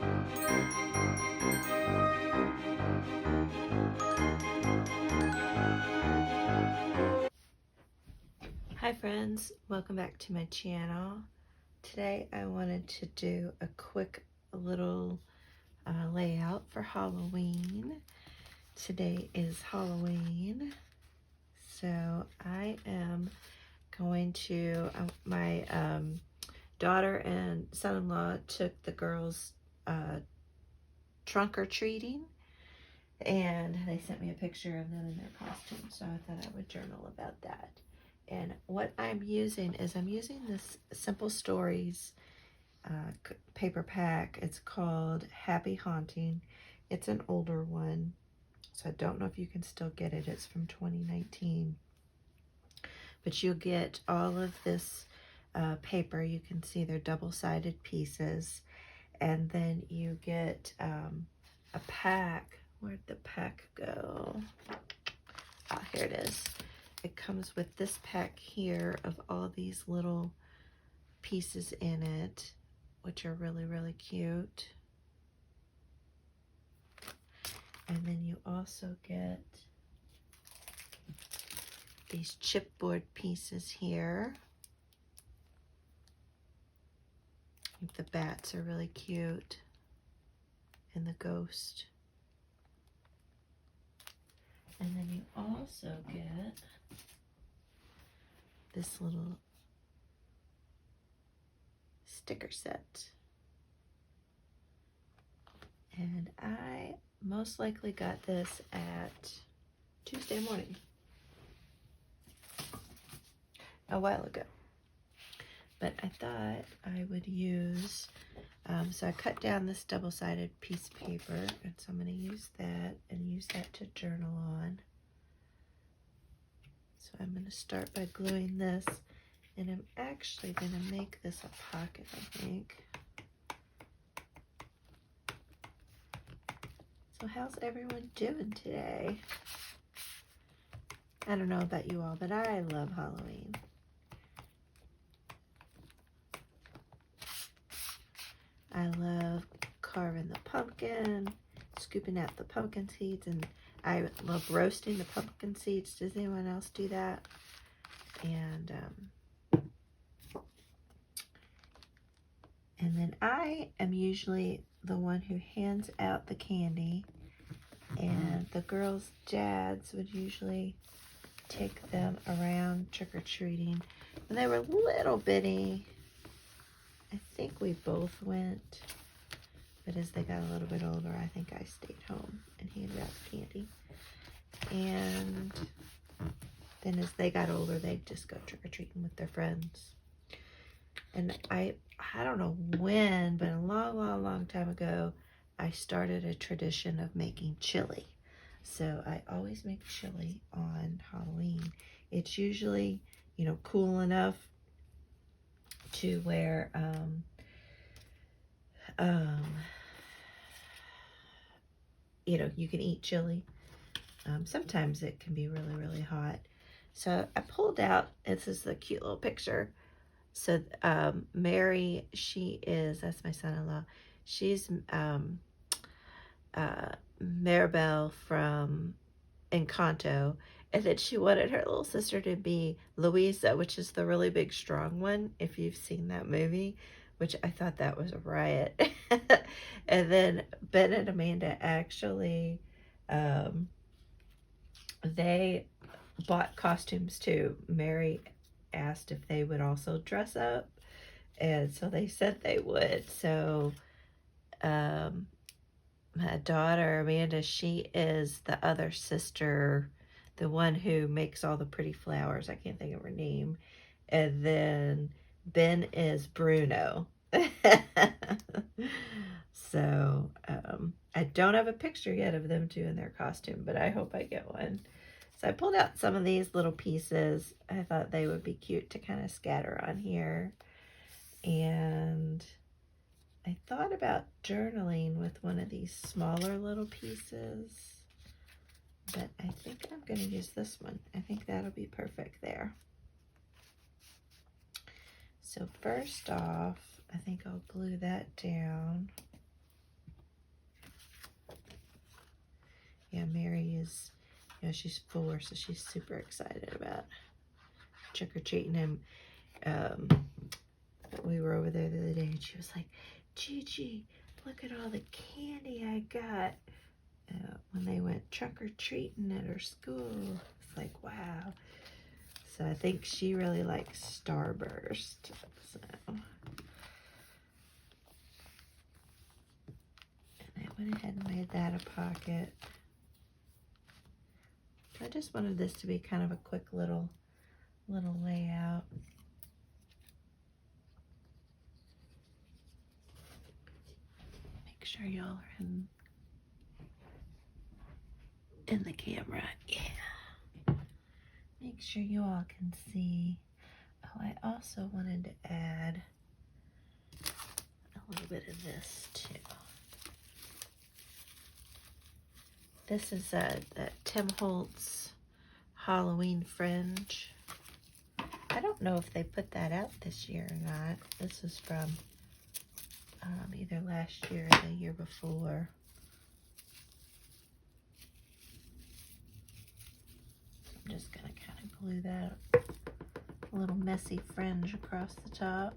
Hi friends, welcome back to my channel. Today I wanted to do a quick little layout for Halloween. Today is Halloween, so I am going to, my daughter and son-in-law took the girls trunk or treating, and they sent me a picture of them in their costume, so I thought I would journal about that. And what I'm using is I'm using this Simple Stories paper pack. It's called Happy Haunting. It's an older one, so I don't know if you can still get it. It's from 2019. But you'll get all of this paper. You can see they're double-sided pieces. And then you get a pack. Where'd the pack go? Ah, here it is. It comes with this pack here of all these little pieces in it, which are really, really cute. And then you also get these chipboard pieces here. The bats are really cute, and the ghost. And then you also get this little sticker set. And I most likely got this at Tuesday morning, a while ago. But I thought I would use, so I cut down this double-sided piece of paper, and so I'm going to use that and use that to journal on. So I'm going to start by gluing this, and I'm actually going to make this a pocket, I think. So how's everyone doing today? I don't know about you all, but I love Halloween. I love carving the pumpkin, scooping out the pumpkin seeds, and I love roasting the pumpkin seeds. Does anyone else do that? And then I am usually the one who hands out the candy, and the girls' dads would usually take them around trick-or-treating. When they were little bitty, I think we both went, but as they got a little bit older, I think I stayed home and handed out the candy. And then as they got older, they'd just go trick-or-treating with their friends. And I don't know when, but a long, long, long time ago, I started a tradition of making chili. So I always make chili on Halloween. It's usually, you know, cool enough to where you know, you can eat chili. Sometimes it can be really, really hot. So I pulled out, this is a cute little picture. So Mary, that's my son-in-law. She's Maribel from Encanto. And then she wanted her little sister to be Louisa, which is the really big, strong one, if you've seen that movie, which I thought that was a riot. And then Ben and Amanda actually, they bought costumes too. Mary asked if they would also dress up, and so they said they would. So my daughter Amanda, she is the other sister, the one who makes all the pretty flowers. I can't think of her name. And then Ben is Bruno. So I don't have a picture yet of them two in their costume, but I hope I get one. So I pulled out some of these little pieces. I thought they would be cute to kind of scatter on here. And I thought about journaling with one of these smaller little pieces, but I think I'm going to use this one. I think that'll be perfect there. So first off, I think I'll glue that down. is, she's 4, so she's super excited about trick-or-treating. And we were over there the other day, and she was like, Gigi, look at all the candy I got when they went trick-or-treating at her school. It's like, wow. So I think she really likes Starburst. So, and I went ahead and made that a pocket. I just wanted this to be kind of a quick little layout. Make sure y'all are in the camera. Yeah. Make sure you all can see. Oh, I also wanted to add a little bit of this too. This is that Tim Holtz Halloween fringe. I don't know if they put that out this year or not. This is from either last year or the year before. I'm just gonna kind of glue that a little messy fringe across the top.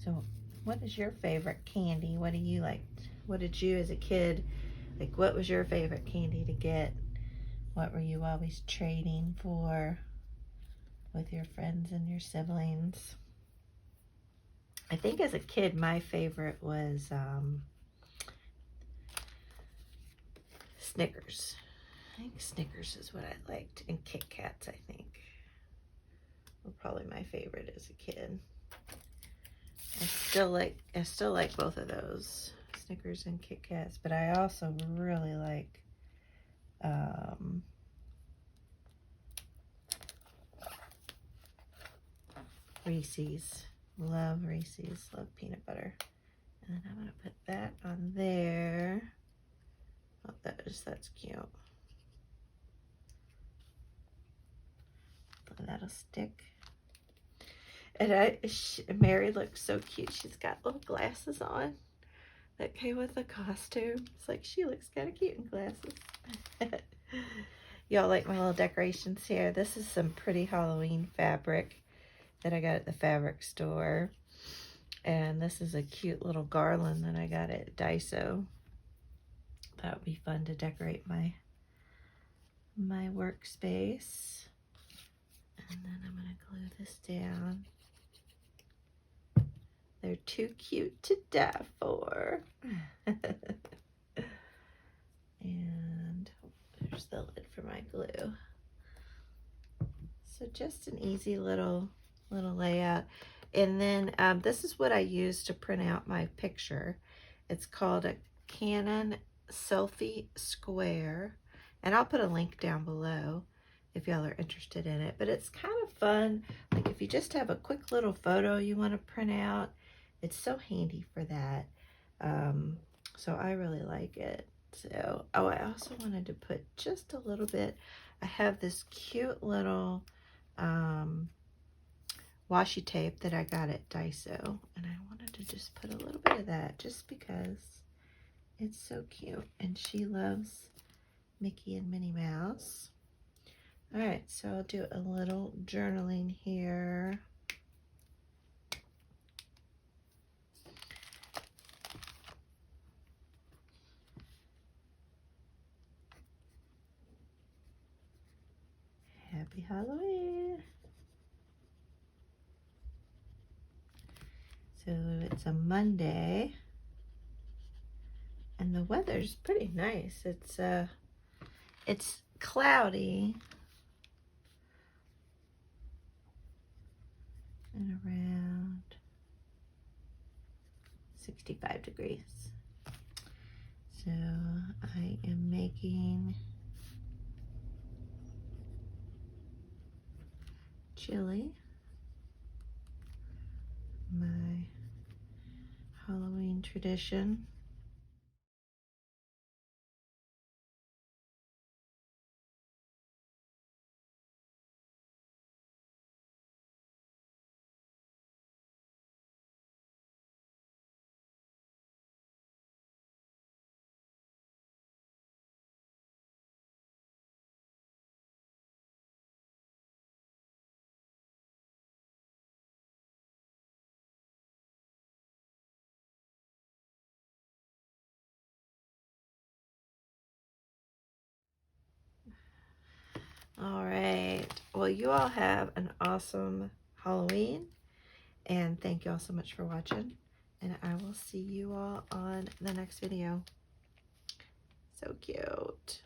So what is your favorite candy? What do you like? What did you as a kid, like what was your favorite candy to get? What were you always trading for with your friends and your siblings? I think as a kid, my favorite was Snickers. I think Snickers is what I liked, and Kit Kats, I think, were probably my favorite as a kid. I still like both of those, Snickers and Kit Kats, but I also really like Reese's. Love Reese's. Love peanut butter. And then I'm gonna put that on there. Oh, that's cute. That'll stick. And Mary looks so cute. She's got little glasses on that came with the costume. It's like she looks kind of cute in glasses. Y'all like my little decorations here? This is some pretty Halloween fabric that I got at the fabric store. And this is a cute little garland that I got at Daiso. That would be fun to decorate my workspace. And then I'm going to glue this down. They're too cute to die for. And there's the lid for my glue. So just an easy little layout. And then this is what I use to print out my picture. It's called a Canon Selfie Square. And I'll put a link down below if y'all are interested in it. But it's kind of fun. Like if you just have a quick little photo you want to print out, it's so handy for that. So I really like it. So, oh, I also wanted to put just a little bit. I have this cute little washi tape that I got at Daiso, and I wanted to just put a little bit of that just because it's so cute, and she loves Mickey and Minnie Mouse. All right, so I'll do a little journaling here. Happy Halloween. So it's a Monday, and the weather's pretty nice. It's cloudy and around 65 degrees. So I am making chili, my Halloween tradition. All right. Well, you all have an awesome Halloween. And thank you all so much for watching. And I will see you all on the next video. So cute.